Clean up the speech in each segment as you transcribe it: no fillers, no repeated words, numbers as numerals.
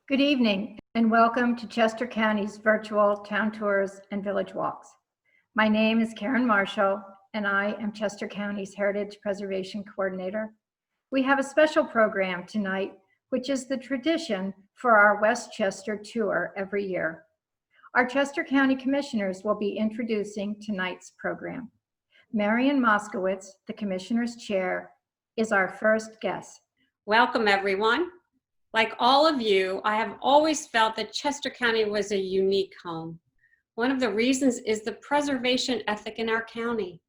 Good evening and welcome to Chester County's virtual town tours and village walks. My name is Karen Marshall and I am Chester County's Heritage Preservation Coordinator. We have a special program tonight, which is the tradition for our Westchester tour every year. Our Chester County Commissioners will be introducing tonight's program. Marian Moskowitz, the Commissioner's Chair, is our first guest. Welcome, everyone. Like all of you, I have always felt that Chester County was a unique home. One of the reasons is the preservation ethic in our county.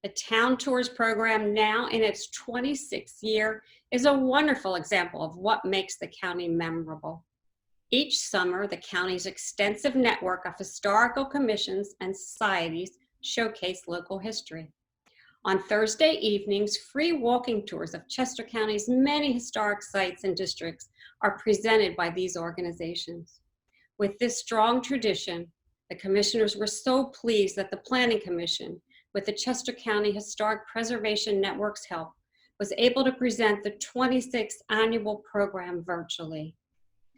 The Town Tours program, now in its 26th year, is a wonderful example of what makes the county memorable. Each summer, the county's extensive network of historical commissions and societies showcase local history. On Thursday evenings, free walking tours of Chester County's many historic sites and districts are presented by these organizations. With this strong tradition, the commissioners were so pleased that the Planning Commission, with the Chester County Historic Preservation Network's help, was able to present the 26th annual program virtually.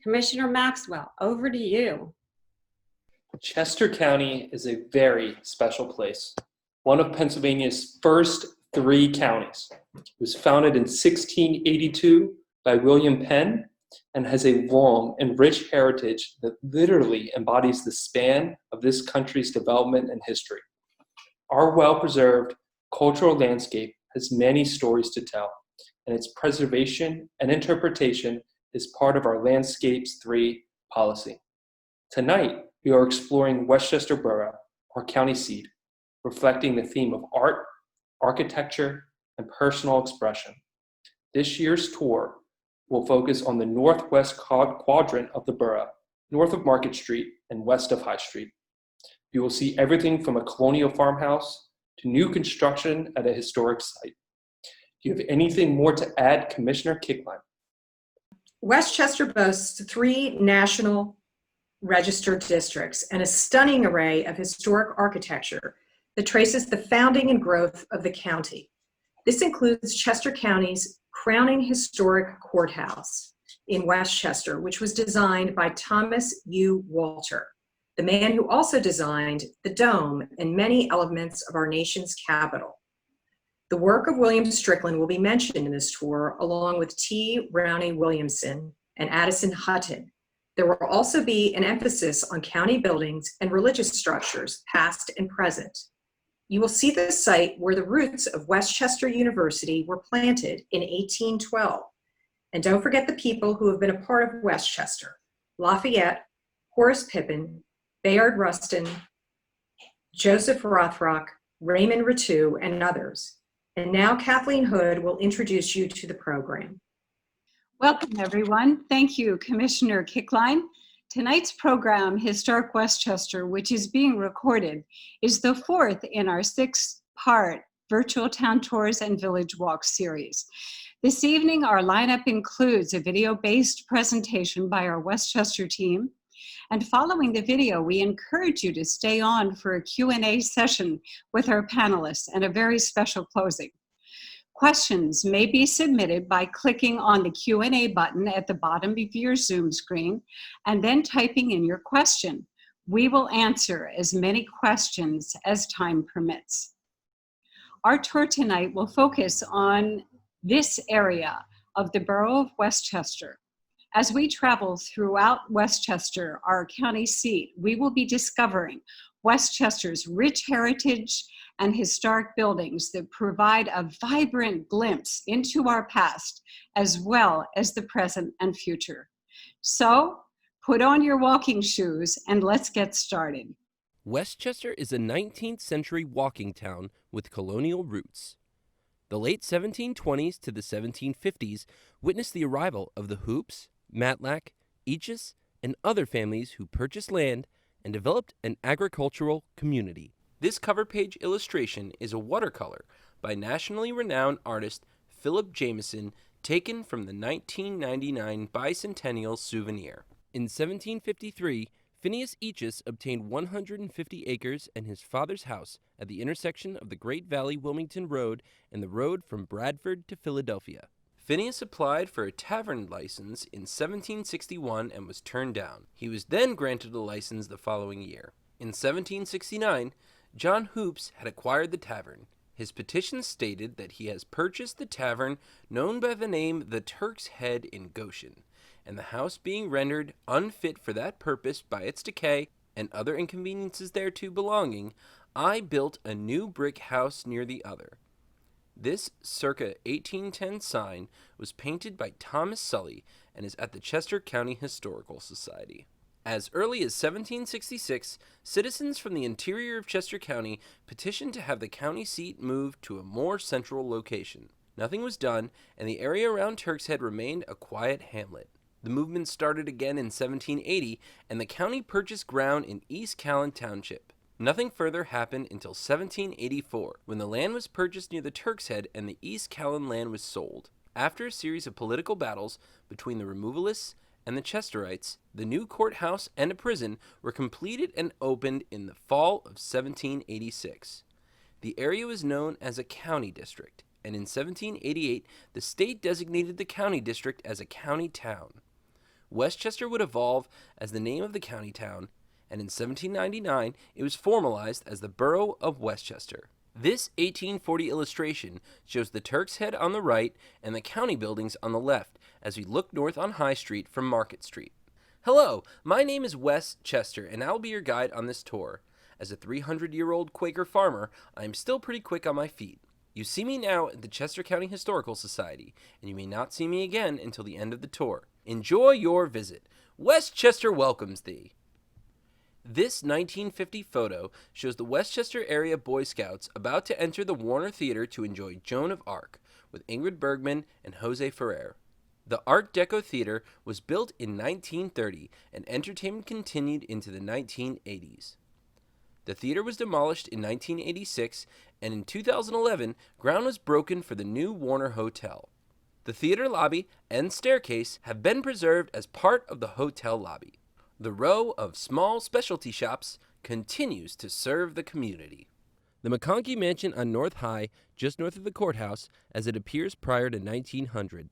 Commissioner Maxwell, over to you. Chester County is a very special place. One of Pennsylvania's first 3 counties. It was founded in 1682 by William Penn and has a long and rich heritage that literally embodies the span of this country's development and history. Our well-preserved cultural landscape has many stories to tell, and its preservation and interpretation is part of our Landscapes 3 policy. Tonight, we are exploring Westchester Borough, our county seat, reflecting the theme of art, architecture, and personal expression. This year's tour will focus on the northwest quadrant of the borough, north of Market Street and west of High Street. You will see everything from a colonial farmhouse to new construction at a historic site. Do you have anything more to add, Commissioner Kickline? Westchester boasts 3 national registered districts and a stunning array of historic architecture that traces the founding and growth of the county. This includes Chester County's crowning historic courthouse in Westchester, which was designed by Thomas U. Walter, the man who also designed the dome and many elements of our nation's capital. The work of William Strickland will be mentioned in this tour, along with T. Rowney Williamson and Addison Hutton. There will also be an emphasis on county buildings and religious structures, past and present. You will see the site where the roots of Westchester University were planted in 1812. And don't forget the people who have been a part of Westchester: Lafayette, Horace Pippin, Bayard Rustin, Joseph Rothrock, Raymond Rittu, and others. And now Kathleen Hood will introduce you to the program. Welcome, everyone. Thank you, Commissioner Kickline. Tonight's program, Historic Westchester, which is being recorded, is the 4th in our 6-part virtual town tours and village walks series. This evening, our lineup includes a video-based presentation by our Westchester team. And following the video, we encourage you to stay on for a Q&A session with our panelists and a very special closing. Questions may be submitted by clicking on the Q&A button at the bottom of your Zoom screen and then typing in your question. We will answer as many questions as time permits. Our tour tonight will focus on this area of the borough of Westchester. As we travel throughout Westchester, our county seat, we will be discovering Westchester's rich heritage and historic buildings that provide a vibrant glimpse into our past, as well as the present and future. So, put on your walking shoes and let's get started. Westchester is a 19th century walking town with colonial roots. The late 1720s to the 1750s witnessed the arrival of the Hoops, Matlack, Eaches, and other families who purchased land and developed an agricultural community. This cover page illustration is a watercolor by nationally renowned artist Philip Jameson, taken from the 1999 Bicentennial Souvenir. In 1753, Phineas Eaches obtained 150 acres and his father's house at the intersection of the Great Valley Wilmington Road and the road from Bradford to Philadelphia. Phineas applied for a tavern license in 1761 and was turned down. He was then granted a license the following year. In 1769, John Hoops had acquired the tavern. His petition stated that he has purchased the tavern known by the name the Turk's Head in Goshen, and the house being rendered unfit for that purpose by its decay and other inconveniences thereto belonging, I built a new brick house near the other. This circa 1810 sign was painted by Thomas Sully and is at the Chester County Historical Society. As early as 1766, citizens from the interior of Chester County petitioned to have the county seat moved to a more central location. Nothing was done, and the area around Turk's Head remained a quiet hamlet. The movement started again in 1780, and the county purchased ground in East Callan Township. Nothing further happened until 1784, when the land was purchased near the Turk's Head and the East Callan land was sold. After a series of political battles between the removalists and the Chesterites, the new courthouse and a prison were completed and opened in the fall of 1786. The area was known as a county district, and in 1788, the state designated the county district as a county town. West Chester would evolve as the name of the county town, and in 1799, it was formalized as the Borough of West Chester. This 1840 illustration shows the Turk's Head on the right and the county buildings on the left as we look north on High Street from Market Street. Hello, my name is Wes Chester, and I'll be your guide on this tour. As a 300-year-old Quaker farmer, I am still pretty quick on my feet. You see me now at the Chester County Historical Society, and you may not see me again until the end of the tour. Enjoy your visit. West Chester welcomes thee. This 1950 photo shows the West Chester area Boy Scouts about to enter the Warner Theater to enjoy Joan of Arc with Ingrid Bergman and Jose Ferrer. The Art Deco Theater was built in 1930 and entertainment continued into the 1980s. The theater was demolished in 1986, and in 2011, ground was broken for the new Warner Hotel. The theater lobby and staircase have been preserved as part of the hotel lobby. The row of small specialty shops continues to serve the community. The McConkey Mansion on North High, just north of the courthouse, as it appears prior to 1900.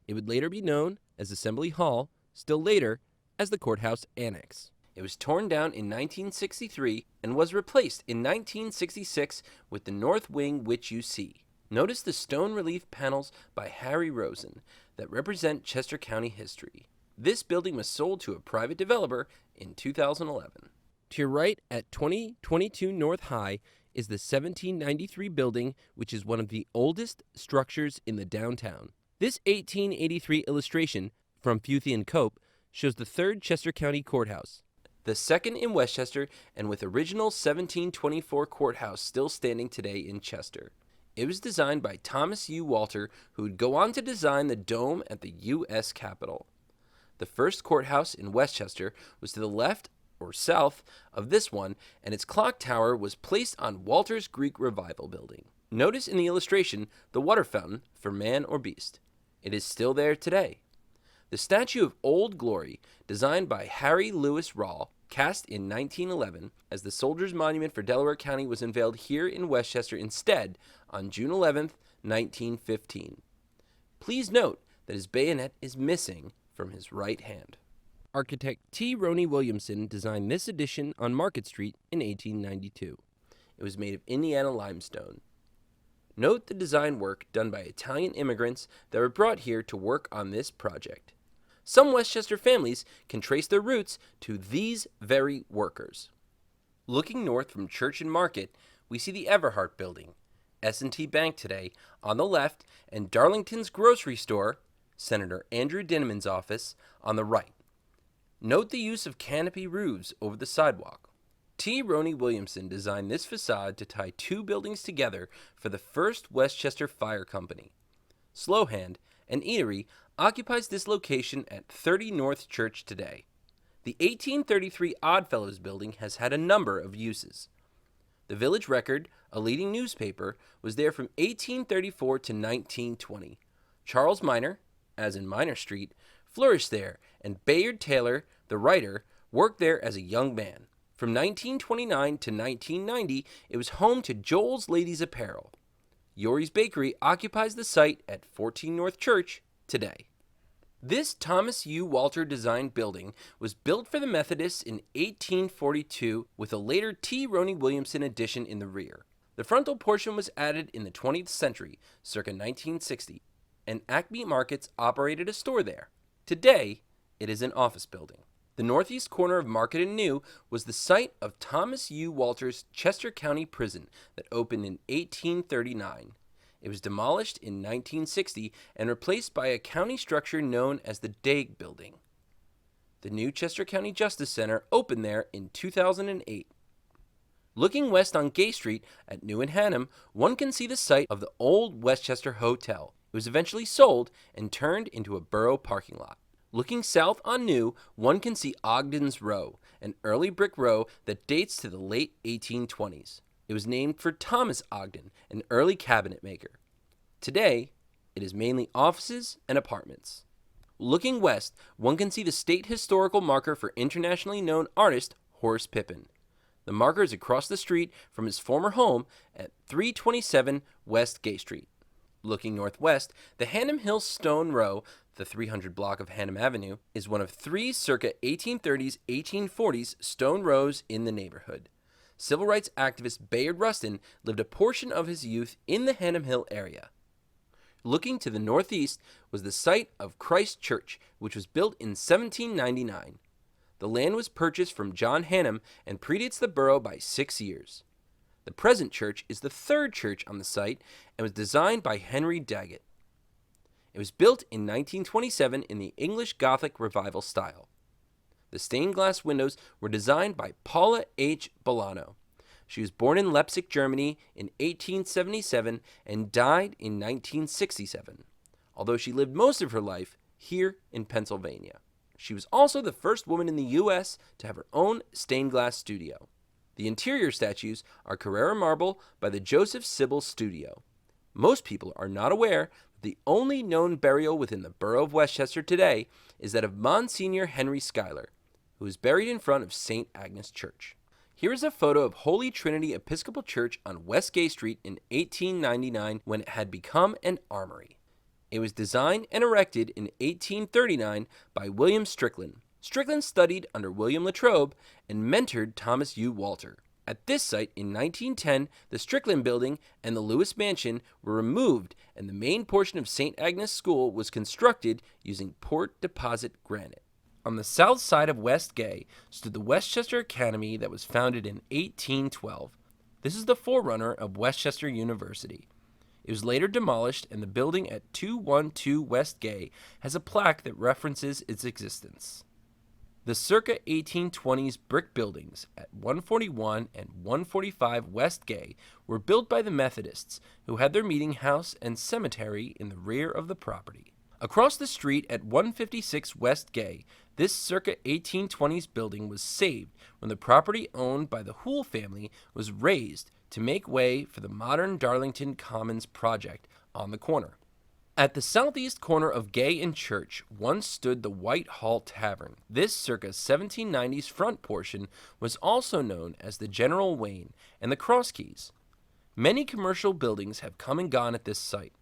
It would later be known as Assembly Hall, still later as the Courthouse Annex. It was torn down in 1963 and was replaced in 1966 with the north wing which you see. Notice the stone relief panels by Harry Rosen that represent Chester County history. This building was sold to a private developer in 2011. To your right at 2022 North High is the 1793 building, which is one of the oldest structures in the downtown. This 1883 illustration from Futhy & Cope shows the third Chester County Courthouse, the second in West Chester, and with original 1724 courthouse still standing today in Chester. It was designed by Thomas U. Walter, who would go on to design the dome at the U.S. Capitol. The first courthouse in West Chester was to the left or south of this one, and its clock tower was placed on Walter's Greek Revival building. Notice in the illustration the water fountain for man or beast. It is still there today. The statue of Old Glory, designed by Harry Lewis Rahl, cast in 1911 as the Soldiers' Monument for Delaware County, was unveiled here in West Chester instead on June 11, 1915. Please note that his bayonet is missing from his right hand. Architect T. Roney Williamson designed this addition on Market Street in 1892. It was made of Indiana limestone. Note the design work done by Italian immigrants that were brought here to work on this project. Some West Chester families can trace their roots to these very workers. Looking north from Church and Market, we see the Everhart Building, S&T Bank today on the left, and Darlington's Grocery Store, Senator Andrew Dinniman's office, on the right. Note the use of canopy roofs over the sidewalk. T. Roney Williamson designed this facade to tie two buildings together for the first West Chester Fire Company. Slowhand, an eatery, occupies this location at 30 North Church today. The 1833 Oddfellows building has had a number of uses. The Village Record, a leading newspaper, was there from 1834 to 1920. Charles Minor, as in Minor Street, flourished there, and Bayard Taylor, the writer, worked there as a young man. From 1929 to 1990, it was home to Joel's Ladies Apparel. Yorie's Bakery occupies the site at 14 North Church today. This Thomas U. Walter designed building was built for the Methodists in 1842 with a later T. Roney Williamson addition in the rear. The frontal portion was added in the 20th century, circa 1960, and Acme Markets operated a store there. Today, it is an office building. The northeast corner of Market and New was the site of Thomas U. Walter's Chester County Prison that opened in 1839. It was demolished in 1960 and replaced by a county structure known as the Daig Building. The new Chester County Justice Center opened there in 2008. Looking west on Gay Street at New and Hannum, one can see the site of the old Westchester Hotel. It was eventually sold and turned into a borough parking lot. Looking south on New, one can see Ogden's Row, an early brick row that dates to the late 1820s. It was named for Thomas Ogden, an early cabinet maker. Today, it is mainly offices and apartments. Looking west, one can see the state historical marker for internationally known artist Horace Pippin. The marker is across the street from his former home at 327 West Gay Street. Looking northwest, the Hannum Hill Stone Row, the 300 block of Hannum Avenue, is one of three circa 1830s, 1840s stone rows in the neighborhood. Civil rights activist Bayard Rustin lived a portion of his youth in the Hannum Hill area. Looking to the northeast was the site of Christ Church, which was built in 1799. The land was purchased from John Hannum and predates the borough by 6 years. The present church is the third church on the site and was designed by Henry Daggett. It was built in 1927 in the English Gothic Revival style. The stained glass windows were designed by Paula H. Bolano. She was born in Leipzig, Germany in 1877 and died in 1967, although she lived most of her life here in Pennsylvania. She was also the first woman in the U.S. to have her own stained glass studio. The interior statues are Carrara marble by the Joseph Sibbel Studio. Most people are not aware that the only known burial within the borough of Westchester today is that of Monsignor Henry Schuyler, who is buried in front of St. Agnes Church. Here is a photo of Holy Trinity Episcopal Church on West Gay Street in 1899 when it had become an armory. It was designed and erected in 1839 by William Strickland. Strickland studied under William Latrobe and mentored Thomas U. Walter. At this site in 1910, the Strickland Building and the Lewis Mansion were removed and the main portion of St. Agnes School was constructed using Port Deposit granite. On the south side of West Gay stood the Westchester Academy that was founded in 1812. This is the forerunner of Westchester University. It was later demolished and the building at 212 West Gay has a plaque that references its existence. The circa 1820s brick buildings at 141 and 145 West Gay were built by the Methodists, who had their meeting house and cemetery in the rear of the property. Across the street at 156 West Gay, this circa 1820s building was saved when the property owned by the Hoole family was razed to make way for the modern Darlington Commons project on the corner. At the southeast corner of Gay and Church once stood the White Hall Tavern. This circa 1790s front portion was also known as the General Wayne and the Cross Keys. Many commercial buildings have come and gone at this site.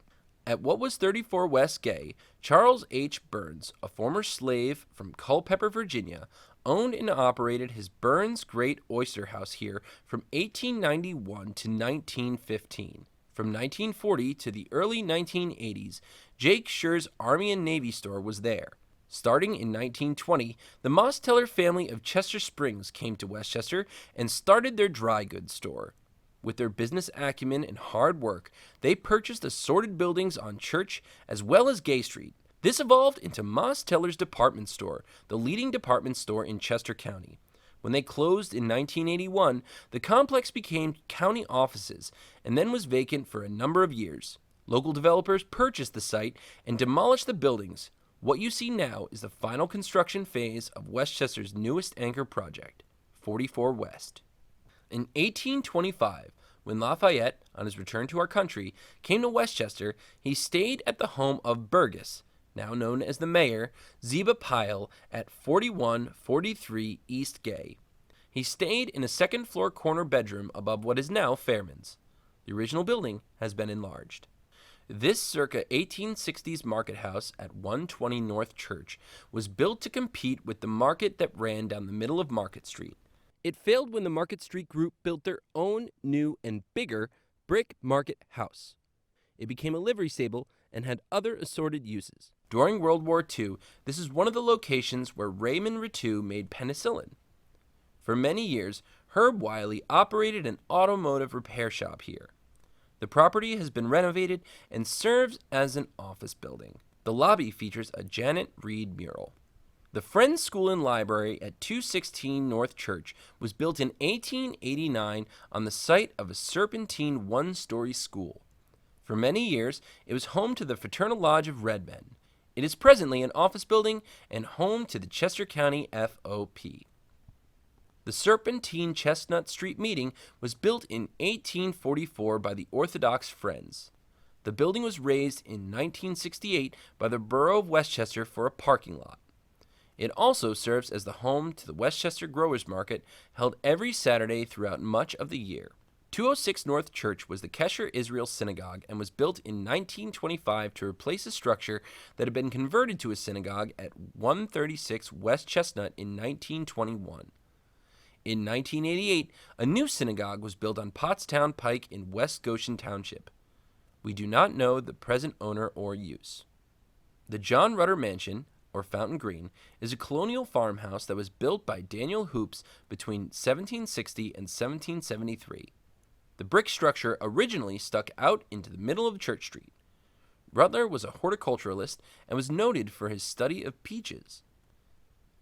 At what was 34 West Gay, Charles H. Burns, a former slave from Culpeper, Virginia, owned and operated his Burns Great Oyster House here from 1891 to 1915. From 1940 to the early 1980s, Jake Schur's Army and Navy store was there. Starting in 1920, the Mosteller family of Chester Springs came to Westchester and started their dry goods store. With their business acumen and hard work, they purchased assorted buildings on Church as well as Gay Street. This evolved into Mosteller's Department Store, the leading department store in Chester County. When they closed in 1981, the complex became county offices and then was vacant for a number of years. Local developers purchased the site and demolished the buildings. What you see now is the final construction phase of Westchester's newest anchor project, 44 West. In 1825, when Lafayette, on his return to our country, came to Westchester, he stayed at the home of Burgess, now known as the mayor, Ziba Pyle, at 4143 East Gay. He stayed in a second-floor corner bedroom above what is now Fairman's. The original building has been enlarged. This circa 1860s market house at 120 North Church was built to compete with the market that ran down the middle of Market Street. It failed when the Market Street Group built their own new and bigger brick market house. It became a livery stable and had other assorted uses. During World War II, this is one of the locations where Raymond Rittu made penicillin. For many years, Herb Wiley operated an automotive repair shop here. The property has been renovated and serves as an office building. The lobby features a Janet Reed mural. The Friends School and Library at 216 North Church was built in 1889 on the site of a serpentine one-story school. For many years, it was home to the Fraternal Lodge of Red Men. It is presently an office building and home to the Chester County FOP. The Serpentine Chestnut Street Meeting was built in 1844 by the Orthodox Friends. The building was raised in 1968 by the Borough of Westchester for a parking lot. It also serves as the home to the Westchester Growers Market, held every Saturday throughout much of the year. 206 North Church was the Kesher Israel Synagogue and was built in 1925 to replace a structure that had been converted to a synagogue at 136 West Chestnut in 1921. In 1988, a new synagogue was built on Pottstown Pike in West Goshen Township. We do not know the present owner or use. The John Rutter Mansion, or Fountain Green, is a colonial farmhouse that was built by Daniel Hoops between 1760 and 1773. The brick structure originally stuck out into the middle of Church Street. Rutler was a horticulturalist and was noted for his study of peaches.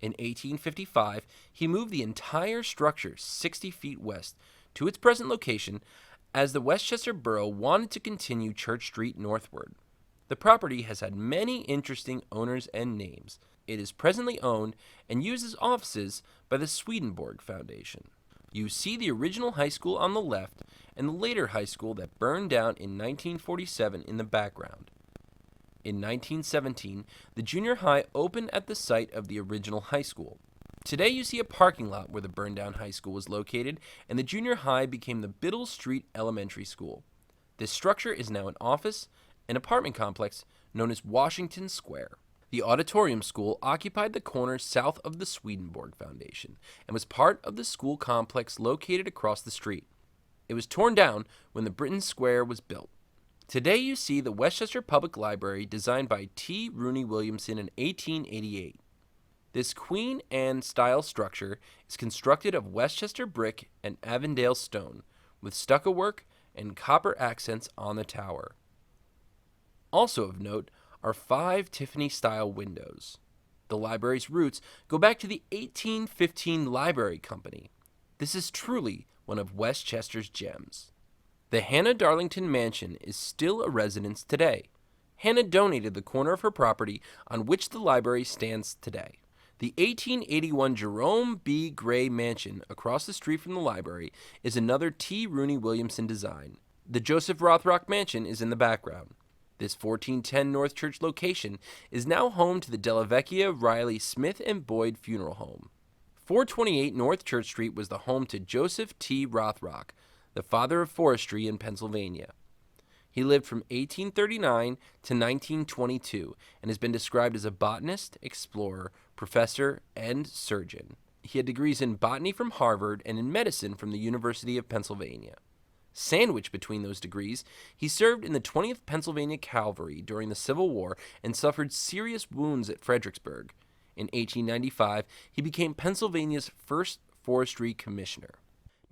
In 1855, he moved the entire structure 60 feet west to its present location as the Westchester Borough wanted to continue Church Street northward. The property has had many interesting owners and names. It is presently owned and used as offices by the Swedenborg Foundation. You see the original high school on the left and the later high school that burned down in 1947 in the background. In 1917, the junior high opened at the site of the original high school. Today you see a parking lot where the burned-down high school was located, and the junior high became the Biddle Street Elementary School. This structure is now an office and apartment complex known as Washington Square. The Auditorium School occupied the corner south of the Swedenborg Foundation and was part of the school complex located across the street. It was torn down when the Britton Square was built. Today you see the Westchester Public Library designed by T. Rooney Williamson in 1888. This Queen Anne style structure is constructed of Westchester brick and Avondale stone, with stucco work and copper accents on the tower. Also of note are 5 Tiffany-style windows. The library's roots go back to the 1815 Library Company. This is truly one of Westchester's gems. The Hannah Darlington Mansion is still a residence today. Hannah donated the corner of her property on which the library stands today. The 1881 Jerome B. Gray Mansion across the street from the library is another T. Rooney Williamson design. The Joseph Rothrock Mansion is in the background. This 1410 North Church location is now home to the Della Vecchia Riley Smith and Boyd Funeral Home. 428 North Church Street was the home to Joseph T. Rothrock, the father of forestry in Pennsylvania. He lived from 1839 to 1922 and has been described as a botanist, explorer, professor, and surgeon. He had degrees in botany from Harvard and in medicine from the University of Pennsylvania. Sandwiched between those degrees, he served in the 20th Pennsylvania Cavalry during the Civil War and suffered serious wounds at Fredericksburg. In 1895, he became Pennsylvania's first forestry commissioner.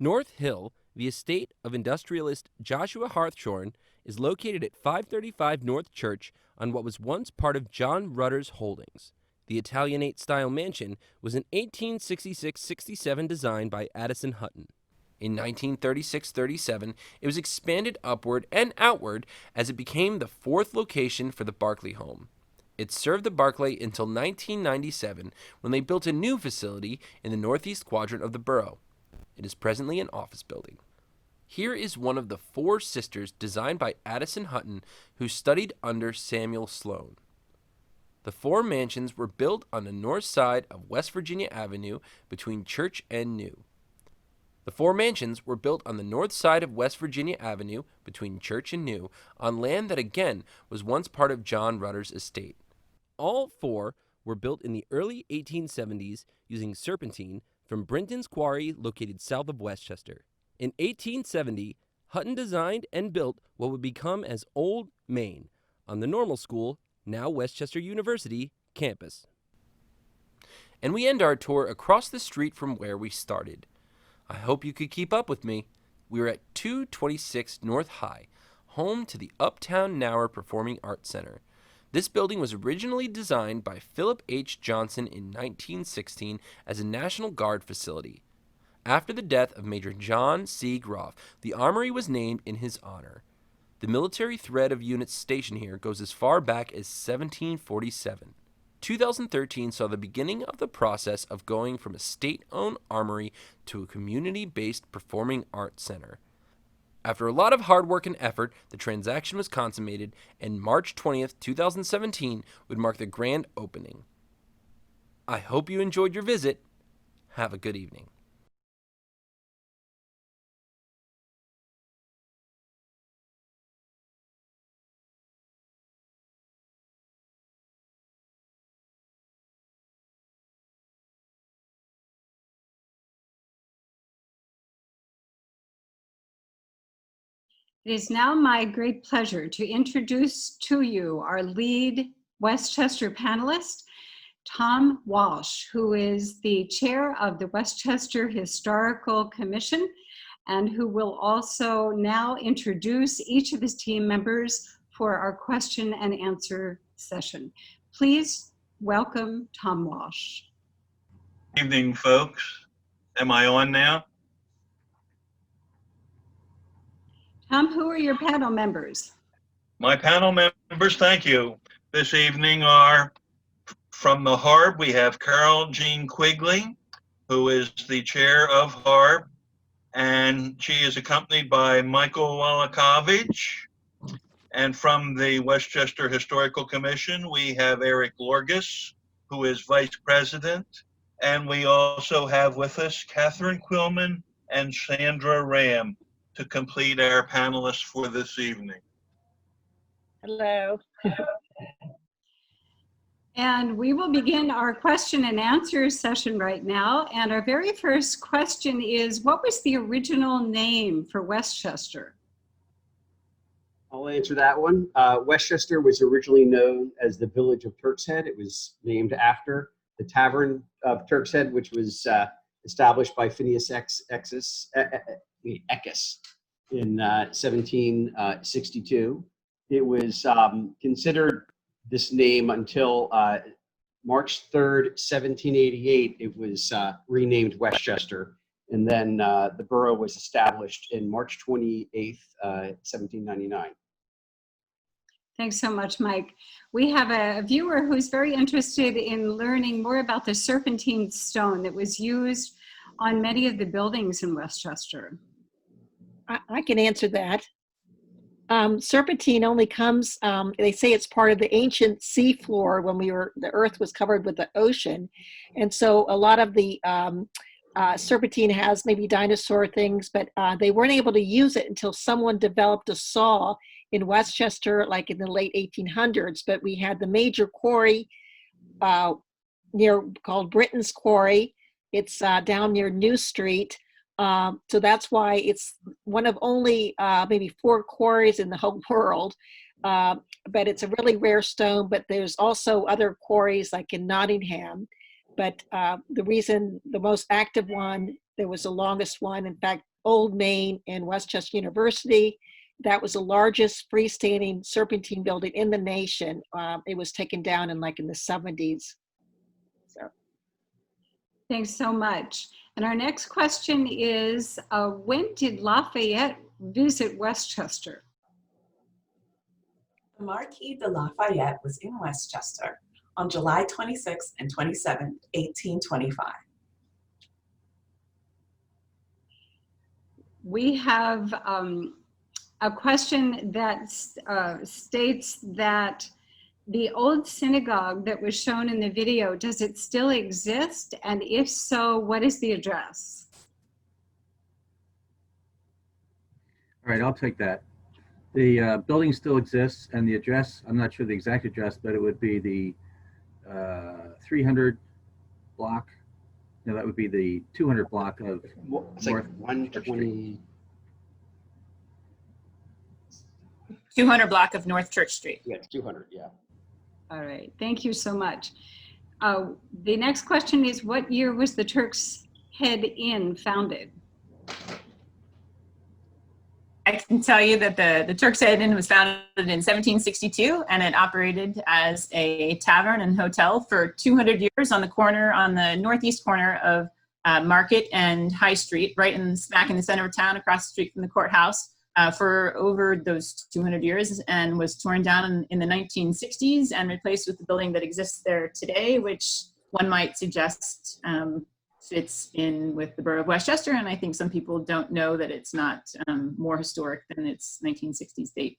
North Hill, the estate of industrialist Joshua Hartshorn, is located at 535 North Church on what was once part of John Rutter's holdings. The Italianate-style mansion was an 1866-67 design by Addison Hutton. In 1936-37, it was expanded upward and outward as it became the 4th location for the Barclay home. It served the Barclay until 1997 when they built a new facility in the northeast quadrant of the borough. It is presently an office building. Here is one of the 4 sisters designed by Addison Hutton, who studied under Samuel Sloan. The 4 mansions were built on the north side of West Virginia Avenue between Church and New. The 4 mansions were built on the north side of West Virginia Avenue between Church and New on land that again was once part of John Rutter's estate. All 4 were built in the early 1870s using serpentine from Brinton's Quarry located south of Westchester. In 1870, Hutton designed and built what would become as Old Main on the Normal School, now Westchester University, campus. And we end our tour across the street from where we started. I hope you could keep up with me. We're at 226 North High, home to the Uptown Nauer Performing Arts Center. This building was originally designed by Philip H. Johnson in 1916 as a National Guard facility. After the death of Major John C. Groff, the Armory was named in his honor. The military thread of units stationed here goes as far back as 1747. 2013 saw the beginning of the process of going from a state-owned armory to a community-based performing arts center. After a lot of hard work and effort, the transaction was consummated, and March 20th, 2017 would mark the grand opening. I hope you enjoyed your visit. Have a good evening. It is now my great pleasure to introduce to you our lead Westchester panelist, Tom Walsh, who is the chair of the Westchester Historical Commission and who will also now introduce each of his team members for our question and answer session. Please welcome Tom Walsh. Good evening, folks. Am I on now? Tom, who are your panel members? My panel members, thank you. This evening are from the HARB, we have Carol Jean Quigley, who is the chair of HARB, and she is accompanied by Michael Walakovich. And from the Westchester Historical Commission, we have Eric Lorgus, who is vice president. And we also have with us Catherine Quillman and Sandra Ram to complete our panelists for this evening. Hello. And we will begin our question and answer session right now. And our very first question is, what was the original name for Westchester? I'll answer that one. Westchester was originally known as the Village of Turk's Head. It was named after the Tavern of Turk's Head, which was established by Phineas Eckes in 1762. It was considered this name until March 3rd, 1788. It was renamed Westchester, and then the borough was established in March 28th, 1799. Thanks so much, Mike. We have a viewer who's very interested in learning more about the serpentine stone that was used on many of the buildings in Westchester. I can answer that. Serpentine only comes, they say it's part of the ancient sea floor when the earth was covered with the ocean. And so a lot of the serpentine has maybe dinosaur things, but they weren't able to use it until someone developed a saw in Westchester, like in the late 1800s. But we had the major quarry called Brinton's Quarry. It's down near New Street. So that's why it's one of only maybe 4 quarries in the whole world. But it's a really rare stone, but there's also other quarries like in Nottingham. But the most active one, there was the longest one, in fact, Old Main and Westchester University. That was the largest freestanding serpentine building in the nation. It was taken down in the 70s. So. Thanks so much. And our next question is, when did Lafayette visit Westchester? The Marquis de Lafayette was in Westchester on July 26 and 27, 1825. We have a question that states that the old synagogue that was shown in the video, does it still exist? And if so, what is the address? All right, I'll take that. The building still exists, and the address, I'm not sure the exact address, but it would be the 300 block. No, that would be the 200 block of It's like North 120. 200 block of North Church Street. Yeah, it's 200. Yeah. All right, thank you so much. The next question is, what year was the Turk's Head Inn founded? I can tell you that the Turk's Head Inn was founded in 1762, and it operated as a tavern and hotel for 200 years on the northeast corner of Market and High Street, right smack in the center of town, across the street from the courthouse, for over those 200 years, and was torn down in the 1960s and replaced with the building that exists there today, which one might suggest fits in with the borough of Westchester. And I think some people don't know that it's not more historic than its 1960s date.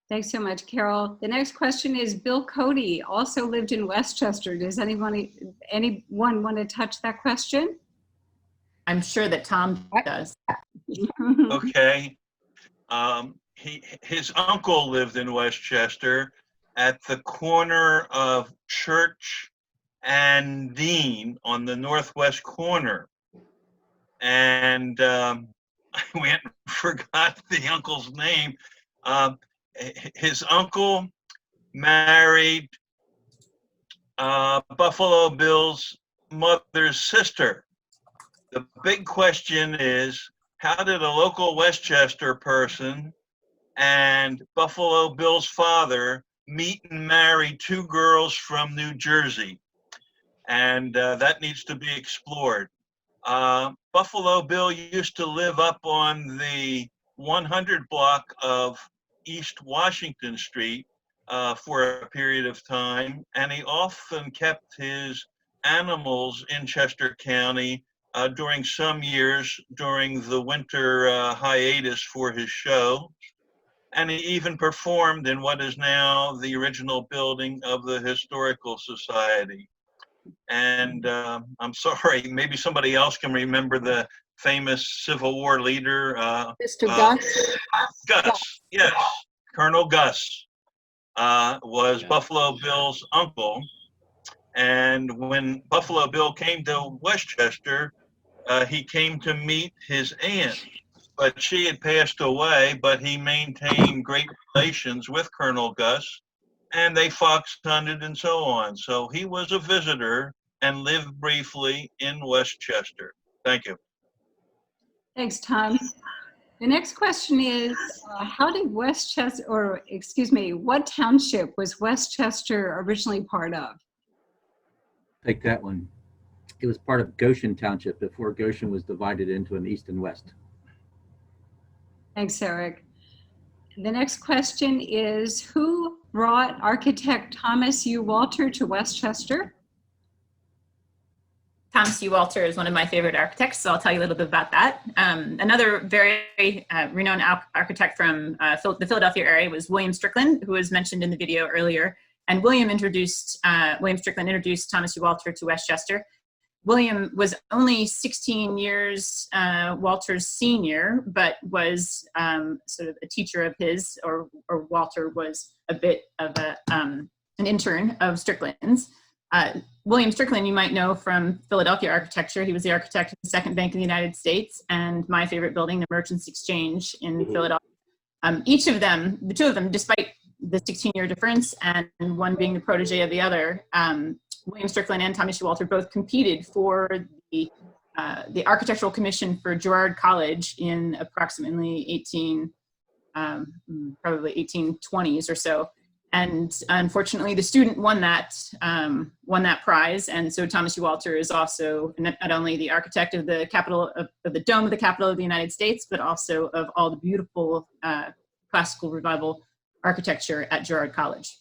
Thanks so much, Carol. The next question is, Bill Cody also lived in Westchester. Does anyone want to touch that question? I'm sure that Tom does. Okay. His uncle lived in Westchester at the corner of Church and Dean on the northwest corner. And I went and forgot the uncle's name. His uncle married Buffalo Bill's mother's sister. The big question is, how did a local Westchester person and Buffalo Bill's father meet and marry two girls from New Jersey? And that needs to be explored. Buffalo Bill used to live up on the 100 block of East Washington Street for a period of time, and he often kept his animals in Chester County during some years during the winter hiatus for his show. And he even performed in what is now the original building of the Historical Society. And I'm sorry, maybe somebody else can remember the famous Civil War leader. Mr. Gus? Gus, yes. Colonel Gus was Buffalo Bill's uncle. And when Buffalo Bill came to Westchester, he came to meet his aunt. But she had passed away, but he maintained great relations with Colonel Gus, and they fox hunted and so on. So he was a visitor and lived briefly in Westchester. Thank you. Thanks, Tom. The next question is, how did Westchester, or excuse me, what township was Westchester originally part of? Take that one. It was part of Goshen Township before Goshen was divided into an east and west. Thanks, Eric. The next question is, who brought architect Thomas U. Walter to Westchester? Thomas U. Walter is one of my favorite architects, so I'll tell you a little bit about that. Another very renowned architect from the Philadelphia area was William Strickland, who was mentioned in the video earlier. And William Strickland introduced Thomas U. Walter to Westchester. William was only 16 years Walter's senior, but was sort of a teacher of his, or Walter was a bit of an intern of Strickland's. William Strickland, you might know from Philadelphia architecture. He was the architect of the Second Bank of the United States and my favorite building, the Merchants Exchange in Philadelphia. Each of them, the two of them, despite the 16-year difference and one being the protege of the other, William Strickland and Thomas U. Walter both competed for the Architectural Commission for Girard College in approximately probably 1820s or so. And unfortunately, the student won that prize. And so Thomas U. Walter is also not only the architect of the Capitol, of the dome of the Capitol of the United States, but also of all the beautiful classical revival architecture at Girard College.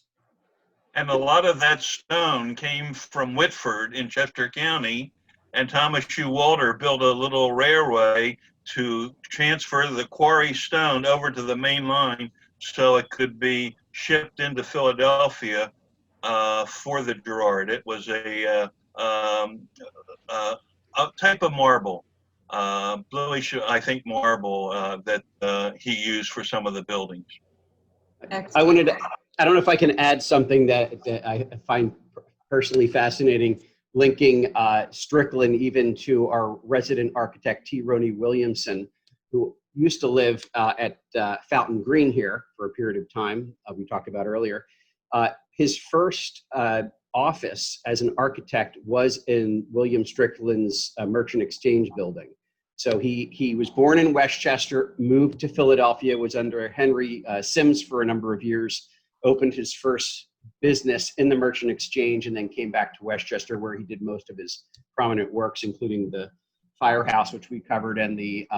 And a lot of that stone came from Whitford in Chester County, and Thomas U. Walter built a little railway to transfer the quarry stone over to the main line so it could be shipped into Philadelphia for the Girard. It was a type of marble. bluish, I think, marble that he used for some of the buildings. I wanted to, I don't know if I can add something that I find personally fascinating, linking Strickland even to our resident architect, T. Roney Williamson, who used to live at Fountain Green here for a period of time, we talked about earlier. His first office as an architect was in William Strickland's Merchant Exchange building. So he was born in Westchester, moved to Philadelphia, was under Henry Sims for a number of years, opened his first business in the Merchant Exchange, and then came back to Westchester, where he did most of his prominent works, including the firehouse, which we covered, and the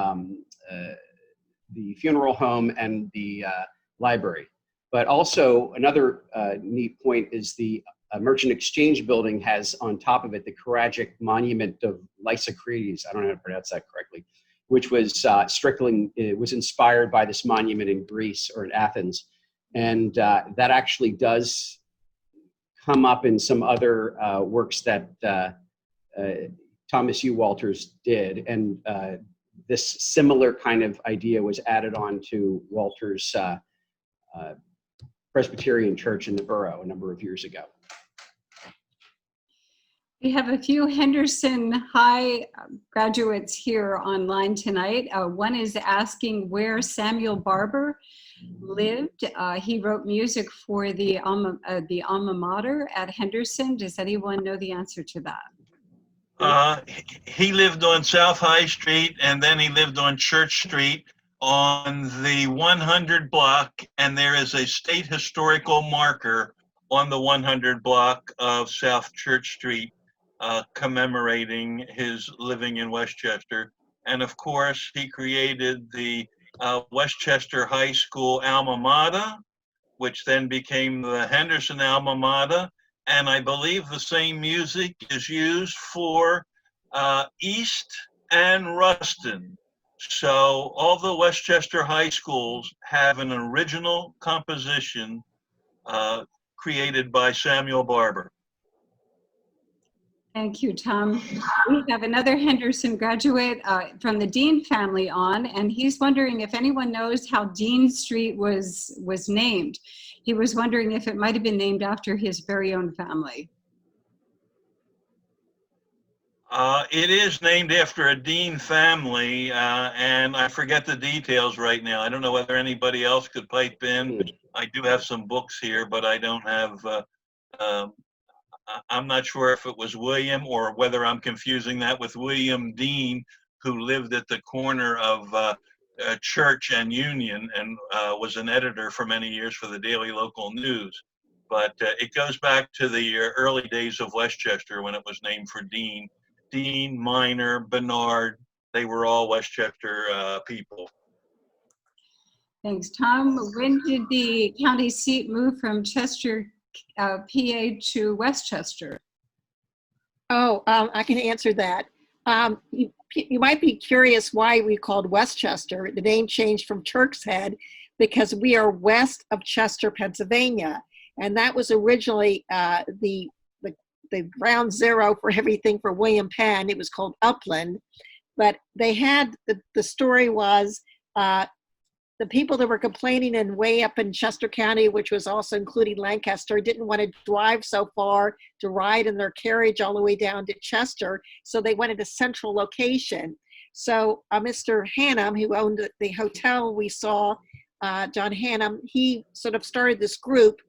funeral home and the library. But also another neat point is the Merchant Exchange building has on top of it the Karadzic monument of Lysicrates, I don't know how to pronounce that correctly, which was Strickland, it was inspired by this monument in Greece or in Athens. And that actually does come up in some other works that Thomas U. Walters did. And this similar kind of idea was added on to Walters' Presbyterian Church in the borough a number of years ago. We have a few Henderson High graduates here online tonight. One is asking where Samuel Barber lived. He wrote music for the alma mater at Henderson. Does anyone know the answer to that? He lived on South High Street, and then he lived on Church Street on the 100 block, and there is a state historical marker on the 100 block of South Church Street commemorating his living in Westchester. And of course, he created the Westchester High School alma mater, which then became the Henderson alma mater. And I believe the same music is used for East and Ruston. So all the Westchester high schools have an original composition created by Samuel Barber. Thank you, Tom. We have another Henderson graduate from the Dean family on, and he's wondering if anyone knows how Dean Street was named. He was wondering if it might have been named after his very own family. It is named after a Dean family, and I forget the details right now. I don't know whether anybody else could pipe in. I do have some books here, but I don't have, I'm not sure if it was William or whether I'm confusing that with William Dean, who lived at the corner of Church and Union and was an editor for many years for the Daily Local News. But it goes back to the early days of Westchester when it was named for Dean. Dean, Minor, Bernard, they were all Westchester people. Thanks, Tom. When did the county seat move from Chester, PA to Westchester? Oh, I can answer that. You might be curious why we called Westchester. The name changed from Turk's Head because we are west of Chester, Pennsylvania. And that was originally the ground zero for everything for William Penn. It was called Upland. But they had, the story was, the people that were complaining and way up in Chester County, which was also including Lancaster, didn't want to drive so far to ride in their carriage all the way down to Chester. So they wanted a central location. So Mr. Hannum, who owned the hotel we saw, John Hannum, he sort of started this group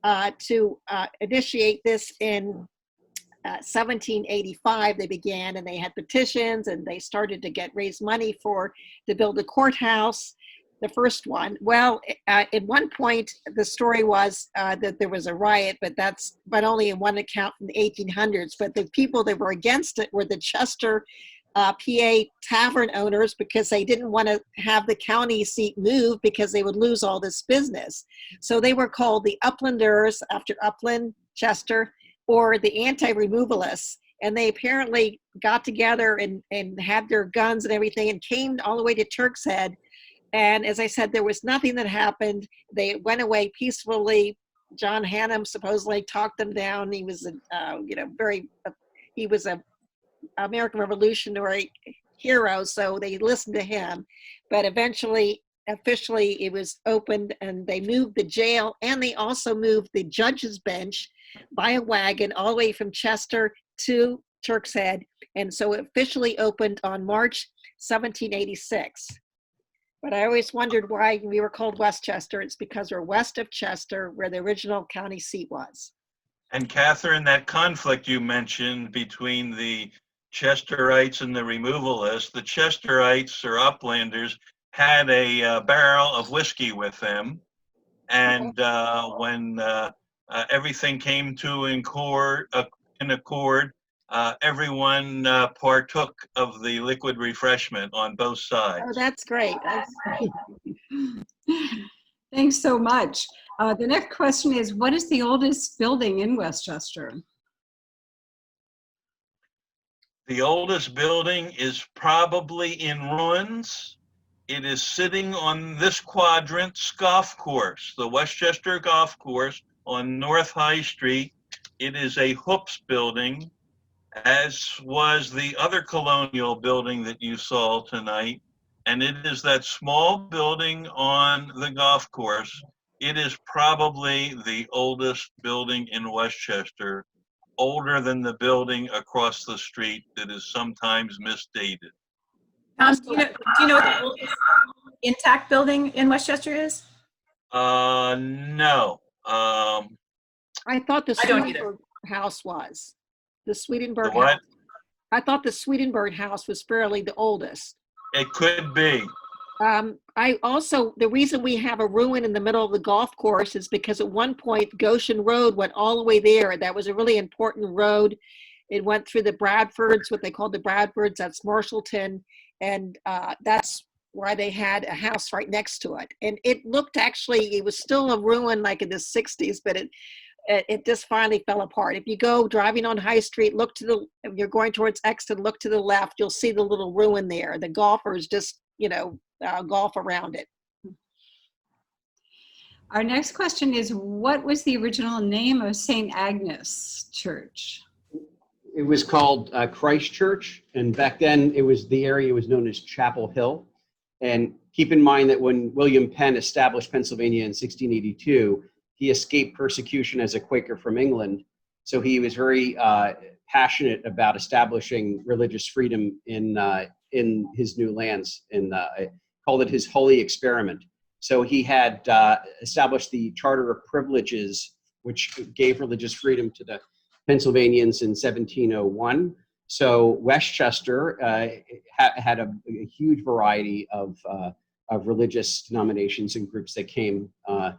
to initiate this in 1785. They began, and they had petitions, and they started to raise money to build a courthouse. The first one. Well, at one point, the story was that there was a riot, but only in one account from the 1800s. But the people that were against it were the Chester, PA tavern owners, because they didn't want to have the county seat move because they would lose all this business. So they were called the Uplanders after Upland, Chester, or the anti-removalists. And they apparently got together and had their guns and everything and came all the way to Turk's Head. And as I said, there was nothing that happened. They went away peacefully. John Hannum supposedly talked them down. He was he was a American revolutionary hero, so they listened to him. But eventually, officially, it was opened, and they moved the jail, and they also moved the judge's bench by a wagon all the way from Chester to Turk's Head. And so it officially opened on March 1786. But I always wondered why we were called Westchester. It's because we're west of Chester, where the original county seat was. And Catherine, that conflict you mentioned between the Chesterites and the removalists, the Chesterites or uplanders had a barrel of whiskey with them. And when everything came to in accord, everyone partook of the liquid refreshment on both sides. Oh, that's great. Thanks so much. The next question is, what is the oldest building in Westchester? The oldest building is probably in ruins. It is sitting on this quadrant's golf course, the Westchester Golf Course on North High Street. It is a Hoops building, as was the other colonial building that you saw tonight. And it is that small building on the golf course. It is probably the oldest building in Westchester, older than the building across the street that is sometimes misdated. Tom, do you know what the oldest intact building in Westchester is? No. I thought the I don't either. Swedenborg house was. The Swedenborg The what? house. I thought the Swedenborg house was fairly the oldest. It could be. I also, the reason we have a ruin in the middle of the golf course is because at one point Goshen Road went all the way there. That was a really important road. It went through the Bradfords, what they called the Bradfords, that's Marshallton. And that's why they had a house right next to it. And it looked actually, it was still a ruin like in the 60s, but it just finally fell apart. If you go driving on High Street, look to the, if you're going towards Exton, look to the left, you'll see the little ruin there. The golfers just, golf around it. Our next question is, what was the original name of St. Agnes Church? It was called Christ Church, and back then the area was known as Chapel Hill. And keep in mind that when William Penn established Pennsylvania in 1682, he escaped persecution as a Quaker from England. So he was very passionate about establishing religious freedom in his new lands, and called it his holy experiment. So he had established the Charter of Privileges, which gave religious freedom to the Pennsylvanians in 1701. So Westchester had a huge variety of religious denominations and groups that came to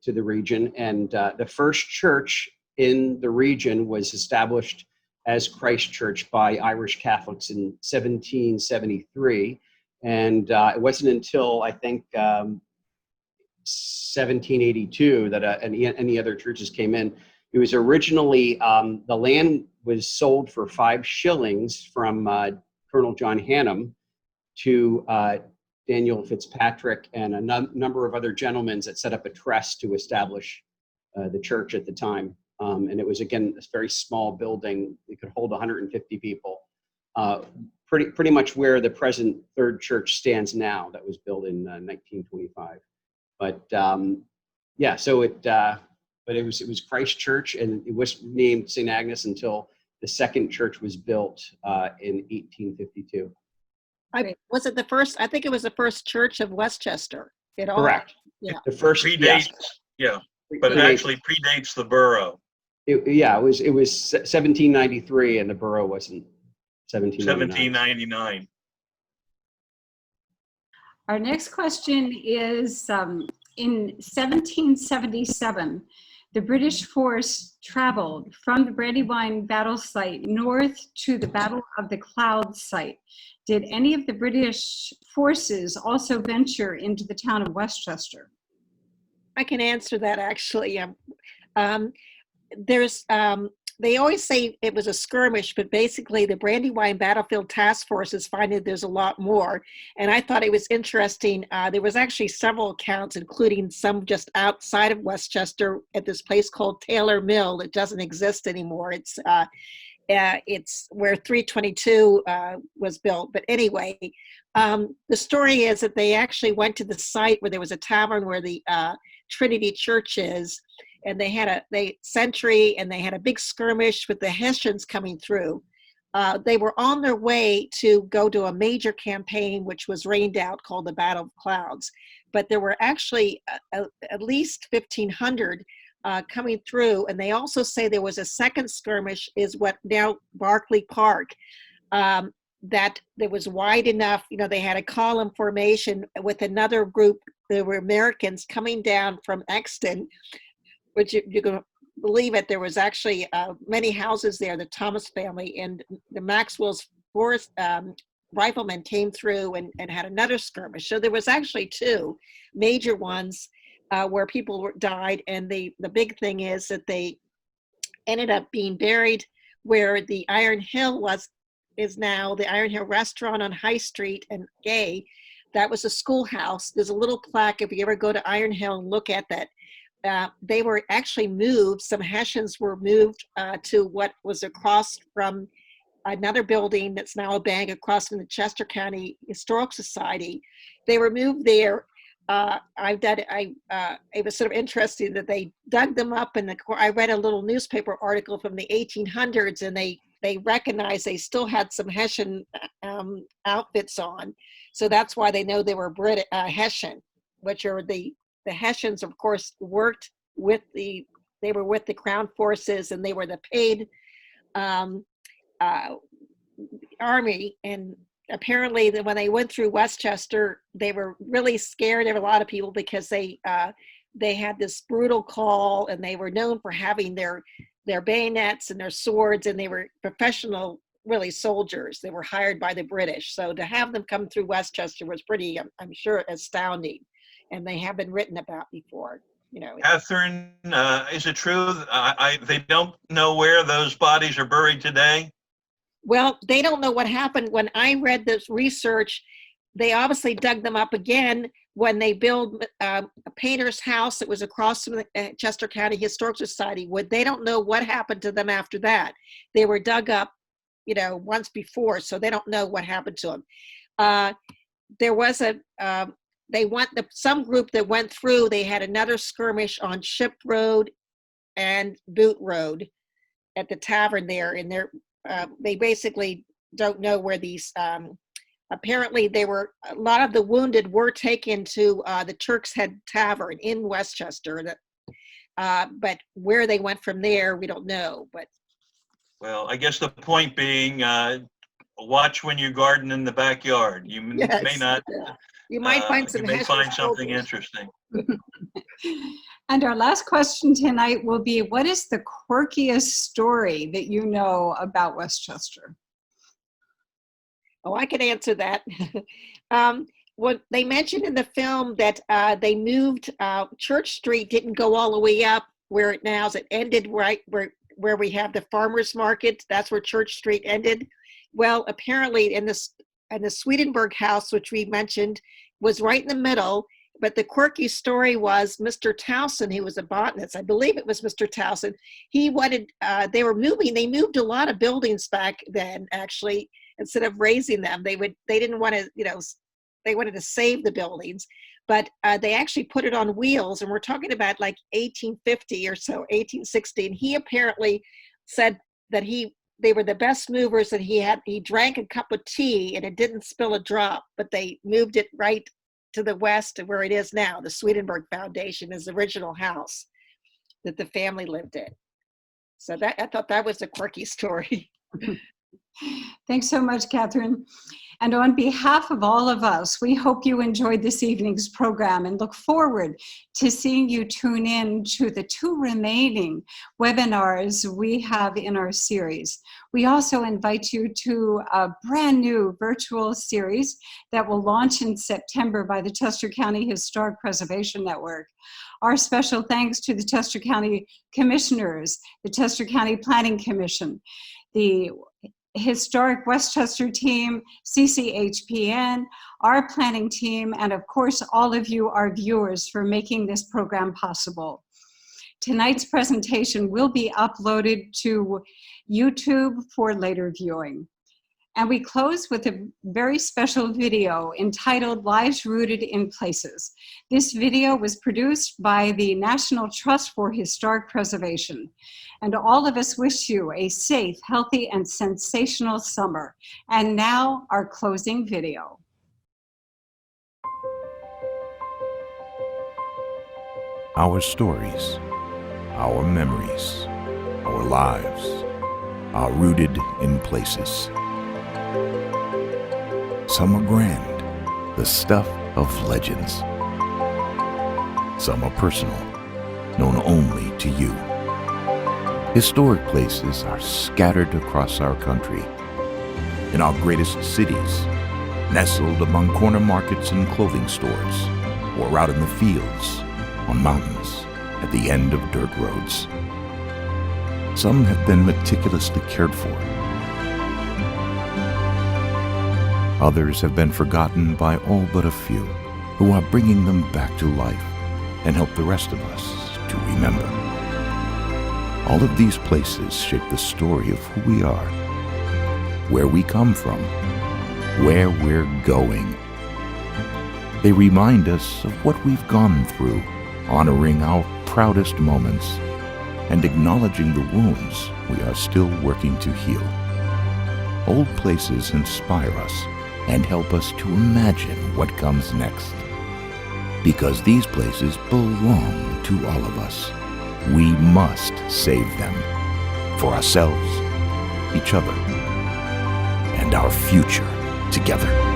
the region. And the first church in the region was established as Christ Church by Irish Catholics in 1773. And it wasn't until, I think, 1782 that any other churches came in. It was originally, the land was sold for 5 shillings from Colonel John Hannum to Daniel Fitzpatrick and a number of other gentlemen that set up a trust to establish the church at the time. And it was, again, a very small building. It could hold 150 people. Pretty much where the present Third Church stands now, that was built in 1925. But yeah, so but it was Christ Church, and it was named St. Agnes until the second church was built in 1852. Was it the first? I think it was the first church of Westchester. Correct. Yeah. The first. Predates, yes. yeah, but it actually predates the borough. It was 1793, and the borough wasn't 1799. Our next question is, in 1777, the British force traveled from the Brandywine battle site north to the Battle of the Clouds site. Did any of the British forces also venture into the town of Westchester? I can answer that, actually. They always say it was a skirmish, but basically the Brandywine Battlefield Task Force is finding there's a lot more. And I thought it was interesting. There was actually several accounts, including some just outside of Westchester at this place called Taylor Mill. It doesn't exist anymore. It's where 322 was built. But anyway, the story is that they actually went to the site where there was a tavern where the Trinity Church is, and they had a sentry, and they had a big skirmish with the Hessians coming through. They were on their way to go to a major campaign, which was rained out, called the Battle of Clouds. But there were actually at least 1,500 coming through, and they also say there was a second skirmish, is what now Barclay Park, that there was wide enough, they had a column formation with another group. There were Americans coming down from Exton, which you can believe it, there was actually many houses there, the Thomas family, and the Maxwell's Forest riflemen came through and had another skirmish. So there was actually two major ones where people died, and the big thing is that they ended up being buried where the Iron Hill is now, the Iron Hill restaurant on High Street and Gay. That was a schoolhouse. There's a little plaque if you ever go to Iron Hill and look at that. They were actually moved. Some Hessians were moved to what was across from another building that's now a bank across from the Chester County Historical Society. They were moved there. It was sort of interesting that they dug them up, and I read a little newspaper article from the 1800s, and they recognized they still had some Hessian outfits on. So that's why they know they were Hessian, which are the Hessians, of course, worked with they were with the Crown Forces, and they were the paid army. And apparently when they went through Westchester, they were really scared of a lot of people because they had this brutal call, and they were known for having their bayonets and their swords, and they were professional, really, soldiers. They were hired by the British. So to have them come through Westchester was pretty, I'm sure, astounding. And they have been written about before, Catherine, is it true they don't know where those bodies are buried today? Well, they don't know what happened. When I read this research, they obviously dug them up again when they built a painter's house that was across from the Chester County Historical Society. They don't know what happened to them after that. They were dug up, once before, so they don't know what happened to them. There was some group that went through. They had another skirmish on Ship Road and Boot Road at the tavern there, and they basically don't know where these. Apparently, a lot of the wounded were taken to the Turk's Head Tavern in Westchester. But where they went from there, we don't know. But well, I guess the point being, watch when you garden in the backyard. You may not. You might find some. You may find something interesting. And our last question tonight will be, what is the quirkiest story that you know about Westchester? Oh, I can answer that. What they mentioned in the film that they moved, Church Street didn't go all the way up where it now is. It ended right where we have the farmers market. That's where Church Street ended. Well, apparently in the Swedenborg house, which we mentioned, was right in the middle. But the quirky story was Mr. Towson, he was a botanist. I believe it was Mr. Towson. He wanted, they moved a lot of buildings back then, actually, instead of raising them. They didn't want to, they wanted to save the buildings, but they actually put it on wheels. And we're talking about like 1850 or so, 1860. And he apparently said that they were the best movers, and he drank a cup of tea and it didn't spill a drop, but they moved it right to the west of where it is now. The Swedenborg Foundation is the original house that the family lived in. So I thought that was a quirky story. Thanks so much, Catherine. And on behalf of all of us, we hope you enjoyed this evening's program and look forward to seeing you tune in to the 2 remaining webinars we have in our series. We also invite you to a brand new virtual series that will launch in September by the Chester County Historic Preservation Network. Our special thanks to the Chester County Commissioners, the Chester County Planning Commission, the Historic Westchester team, CCHPN, our planning team, and of course, all of you, our viewers, for making this program possible. Tonight's presentation will be uploaded to YouTube for later viewing. And we close with a very special video entitled Lives Rooted in Places. This video was produced by the National Trust for Historic Preservation. And all of us wish you a safe, healthy, and sensational summer. And now our closing video. Our stories, our memories, our lives are rooted in places. Some are grand, the stuff of legends. Some are personal, known only to you. Historic places are scattered across our country, in our greatest cities, nestled among corner markets and clothing stores, or out in the fields, on mountains, at the end of dirt roads. Some have been meticulously cared for. Others have been forgotten by all but a few, who are bringing them back to life and help the rest of us to remember. All of these places shape the story of who we are, where we come from, where we're going. They remind us of what we've gone through, honoring our proudest moments and acknowledging the wounds we are still working to heal. Old places inspire us and help us to imagine what comes next. Because these places belong to all of us, we must save them for ourselves, each other, and our future together.